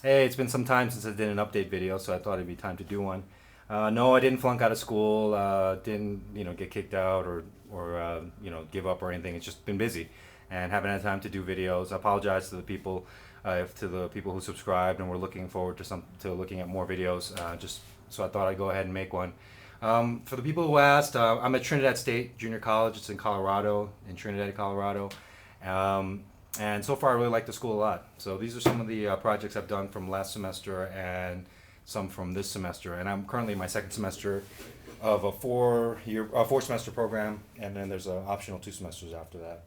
Hey, it's been some time since I did an update video, so I thought it'd be time to do one. No, I didn't flunk out of school. Didn't get kicked out or give up or anything. It's just been busy and haven't had time to do videos. I apologize to the people, who subscribed and were looking forward to looking at more videos. Just so I thought I'd go ahead and make one. For the people who asked, I'm at Trinidad State Junior College. It's in Colorado, in Trinidad, Colorado. Um, and so far, I really like the school a lot. So these are some of the projects I've done from last semester and some from this semester. And I'm currently in my second semester of a four semester program, and then there's an optional 2 semesters after that.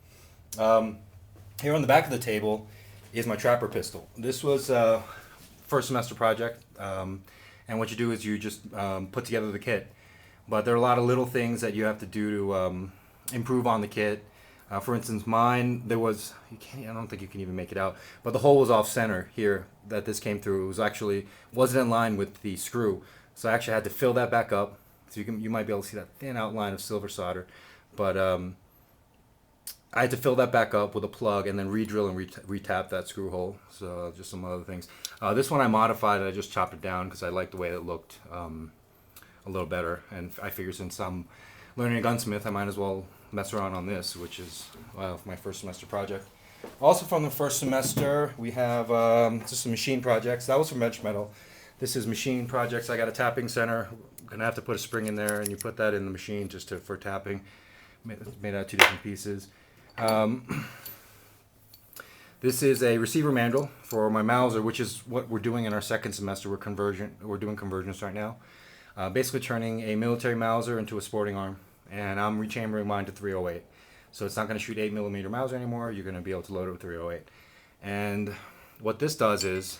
Here on the back of the table is my trapper pistol. This was a first semester project, and what you do is you just put together the kit. But there are a lot of little things that you have to do to improve on the kit. For instance, mine, I don't think you can even make it out, but the hole was off center here that this came through. It wasn't in line with the screw. So I actually had to fill that back up. So you might be able to see that thin outline of silver solder. But I had to fill that back up with a plug and then re-drill and re-tap that screw hole. So just some other things. This one I modified. I just chopped it down because I liked the way it looked a little better. And I figured since I'm learning a gunsmith, I might as well mess around on this, which is my first semester project. Also from the first semester, we have just some machine projects. That was from bench metal. This is machine projects. I got a tapping center. I'm gonna have to put a spring in there, and you put that in the machine for tapping. Made out of 2 different pieces. This is a receiver mandrel for my Mauser, which is what we're doing in our second semester. We're doing convergence right now. Basically turning a military Mauser into a sporting arm, and I'm rechambering mine to 308. So it's not going to shoot 8mm Mauser anymore. You're going to be able to load it with 308. And what this does is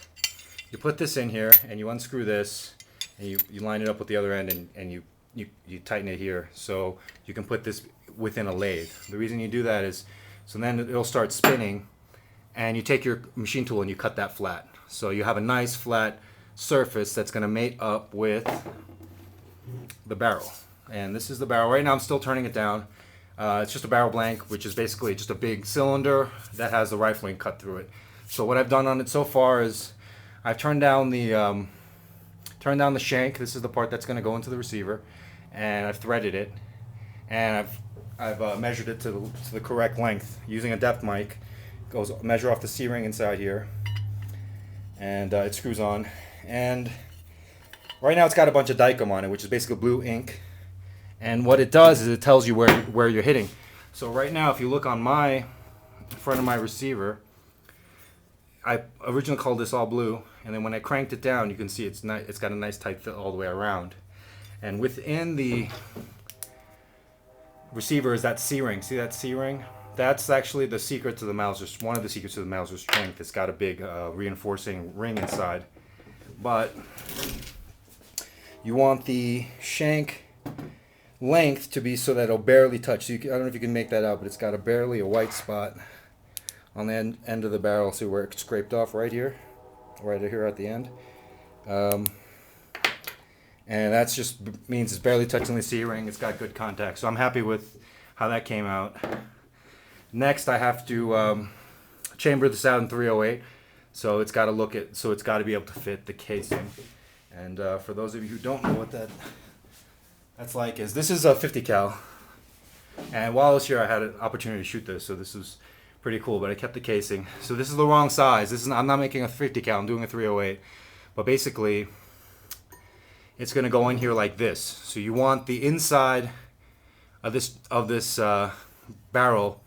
you put this in here and you unscrew this and you line it up with the other end and you tighten it here so you can put this within a lathe. The reason you do that is so then it'll start spinning, and you take your machine tool and you cut that flat. So you have a nice flat surface that's going to mate up with the barrel. And this is the barrel. Right now I'm still turning it down. It's just a barrel blank, which is basically just a big cylinder that has the rifling cut through it. So what I've done on it so far is I've turned down the shank. This is the part that's going to go into the receiver, and I've threaded it, and I've measured it to the correct length using a depth mic. Measure off the C-ring inside here, and it screws on. And right now it's got a bunch of Dicom on it, which is basically blue ink. And what it does is it tells you where you're hitting. So right now, if you look on my front of my receiver, I originally called this all blue, and then when I cranked it down, you can see it's got a nice tight fit all the way around. And within the receiver is that C-ring. See that C-ring? That's actually the secret to the Mauser's. One of the secrets to the Mauser's strength. It's got a big reinforcing ring inside. But you want the shank length to be so that it'll barely touch. So I don't know if you can make that out, but it's got barely a white spot on the end of the barrel. See where it's scraped off right here at the end. And that's just means it's barely touching the C-ring. It's got good contact. So I'm happy with how that came out. Next, I have to chamber this out in 308. So it's got to be able to fit the casing. And for those of you who don't know what that's like, this is a 50 cal. And while I was here, I had an opportunity to shoot this, so this was pretty cool. But I kept the casing. So this is the wrong size. I'm not making a 50 cal. I'm doing a 308. But basically, it's going to go in here like this. So you want the inside of this barrel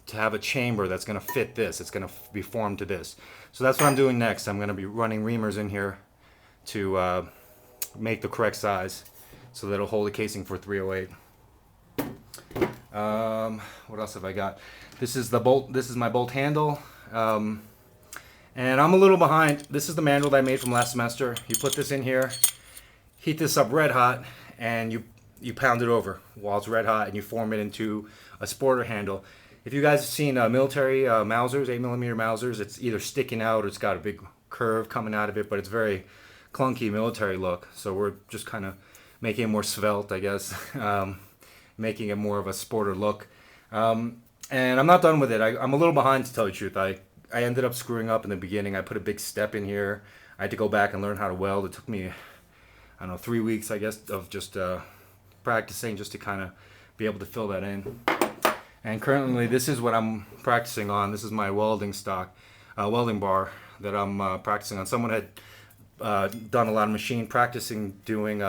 to have a chamber that's going to fit this. It's going to be formed to this. So that's what I'm doing next. I'm going to be running reamers in here to make the correct size so that it'll hold the casing for 308. What else have I got? This is the bolt. This is my bolt handle. And I'm a little behind. This is the mandrel that I made from last semester. You put this in here, heat this up red hot, and you pound it over while it's red hot, and you form it into a sporter handle. If you guys have seen military Mausers, 8mm Mausers, it's either sticking out or it's got a big curve coming out of it, but it's very clunky military look. So we're just kind of making it more svelte, I guess, making it more of a sporter look. And I'm not done with it. I'm a little behind, to tell you the truth. I ended up screwing up in the beginning. I put a big step in here. I had to go back and learn how to weld. It took me, I don't know, 3 weeks, I guess, of just practicing just to kind of be able to fill that in. And currently, this is what I'm practicing on. This is my welding stock, welding bar that I'm practicing on. Someone had done a lot of machine practicing doing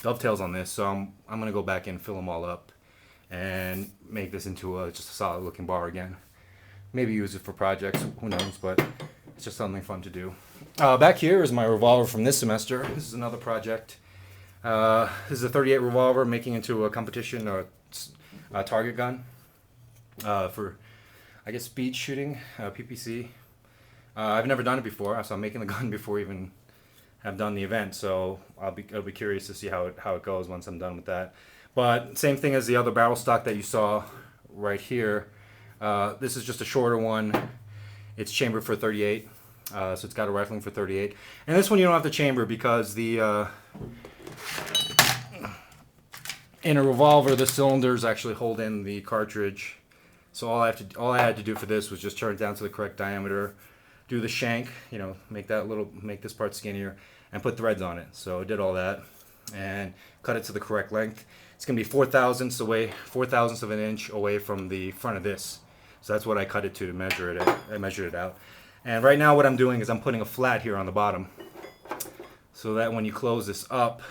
dovetails on this, so I'm gonna go back and fill them all up and make this into just a solid looking bar again. Maybe use it for projects, who knows, but it's just something fun to do. Back here is my revolver from this semester. This is another project. This is a 38 revolver, making into a competition or a target gun for, I guess, speed shooting, PPC. I've never done it before, so I'm making the gun before even have done the event. So I'll be curious to see how it goes once I'm done with that. But same thing as the other barrel stock that you saw right here. This is just a shorter one. It's chambered for 38, so it's got a rifling for 38. And this one you don't have to chamber because the in a revolver the cylinders actually hold in the cartridge. So all I had to do for this was just turn it down to the correct diameter, do the shank, make this part skinnier, and put threads on it. So I did all that and cut it to the correct length. It's gonna be 4/4 of an inch away from the front of this. So that's what I cut it to measure it. I measured it out. And right now what I'm doing is I'm putting a flat here on the bottom, so that when you close this up,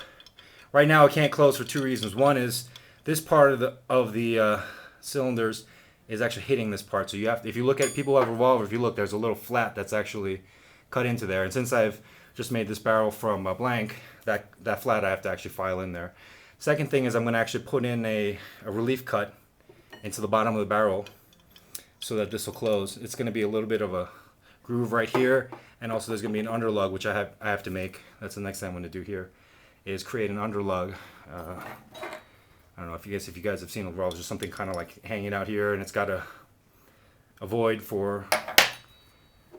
right now it can't close for two reasons. One is this part of the cylinders is actually hitting this part. So you have to, if you look at people who have a revolver, if you look, there's a little flat that's actually cut into there. And since I've just made this barrel from blank, that flat I have to actually file in there. Second thing is I'm going to actually put in a relief cut into the bottom of the barrel so that this will close. It's going to be a little bit of a groove right here, and also there's going to be an underlug which I have to make. That's the next thing I'm going to do here, is create an underlug. I don't know if you guys have seen a revolver, just something kind of like hanging out here, and it's got a void for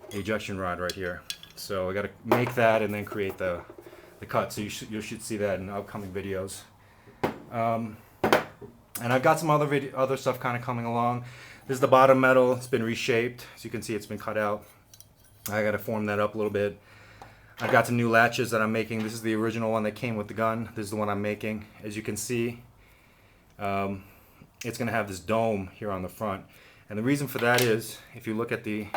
the ejection rod right here. So I got to make that and then create the cut. So you should see that in upcoming videos. And I've got some other stuff kind of coming along. This is the bottom metal. It's been reshaped. As you can see, it's been cut out. I got to form that up a little bit. I've got some new latches that I'm making. This is the original one that came with the gun. This is the one I'm making. As you can see, it's going to have this dome here on the front. And the reason for that is, if you look at the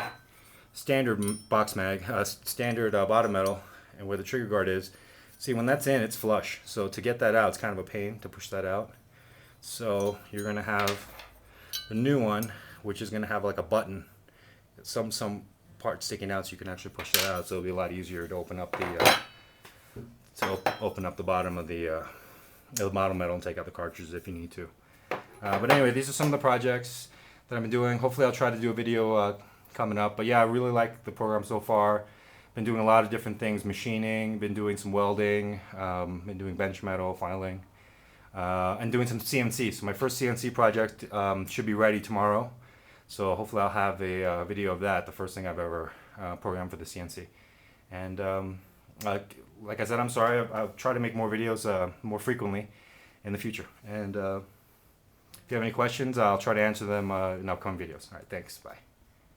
standard box mag, standard bottom metal, and where the trigger guard is, see when that's in, it's flush. So to get that out, it's kind of a pain to push that out. So you're going to have the new one, which is going to have like a button, some part sticking out, so you can actually push that out. So it'll be a lot easier to open up the bottom of the bottom metal and take out the cartridges if you need to. But anyway, these are some of the projects that I've been doing. Hopefully I'll try to do a video coming up. But yeah, I really like the program so far. Been doing a lot of different things, machining, been doing some welding, been doing bench metal, filing, and doing some CNC. So my first CNC project should be ready tomorrow. So hopefully I'll have a video of that, the first thing I've ever programmed for the CNC. And like I said, I'm sorry, I'll try to make more videos more frequently in the future. And if you have any questions, I'll try to answer them in upcoming videos. All right, thanks, bye.